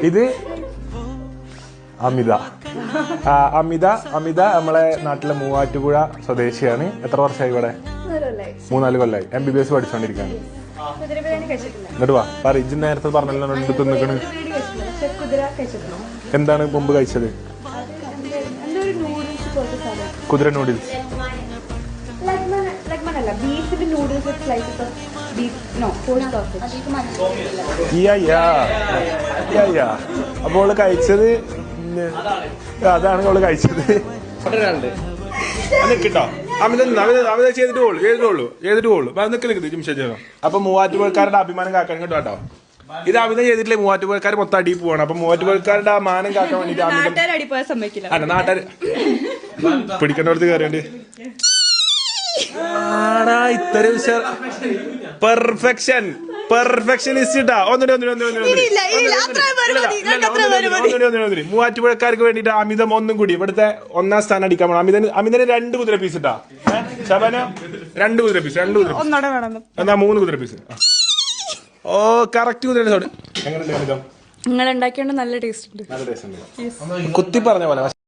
ഇത് അമിത. അമിത നമ്മളെ നാട്ടിലെ മൂവാറ്റുപുഴ സ്വദേശിയാണ്. എത്ര വർഷമായി ഇവിടെ? 3-4 കൊല്ലമായി. MBBS പഠിച്ചോണ്ടിരിക്കാണ്. എന്നിട്ട് വാ പറ. ഇജ്ജ് നേരത്തെ പറഞ്ഞല്ലോ എടുത്ത് നിൽക്കണ്. എന്താണ് മുമ്പ് കഴിച്ചത്? കുതിര നൂഡിൽസ്. അപ്പോൾ കഴിച്ചത് അതാണ് അവള് കഴിച്ചത്. കിട്ടോ അമിത ചെയ്തിട്ട് പോളൂ അപ്പൊ മൂവാറ്റുപുഴക്കാരുടെ അഭിമാനം കാക്കാൻ ഇങ്ങോട്ട് കേട്ടോ. ഇത് അമിത ചെയ്തിട്ടില്ലേ മൂവാറ്റുപുഴക്കാർ മൊത്തം അടിയിൽ പോവാണ്. അപ്പൊ മൂവാറ്റുപുഴക്കാരുടെ ആ മാനം കാക്കാൻ വേണ്ടിട്ട് അല്ല നാട്ടുകാർ പിടിക്കേണ്ടടുത്ത് കയറിയുണ്ട്. ഇത്തരം പെർഫെക്ഷനിസ്റ്റ് ഇട്ടാ. മൂവാറ്റുപുഴക്കാർക്ക് വേണ്ടിട്ട് അമിതം ഒന്നും കൂടി ഇവിടുത്തെ 1ാം സ്ഥാനം അടിക്കാൻ പോകണം. അമിതന് 2 കുതിര പീസ് ഇട്ടാ. ശബന 2 കുതിര പീസ്. എന്നാ 3 കുതിര പീസ്. ഓ കറക്റ്റ് കുതിര സോഡ്. എങ്ങനെ നിങ്ങൾ ഉണ്ടാക്കിയോണ്ട് നല്ല ടേസ്റ്റ് ഉണ്ട്. കുത്തി പറഞ്ഞ പോലെ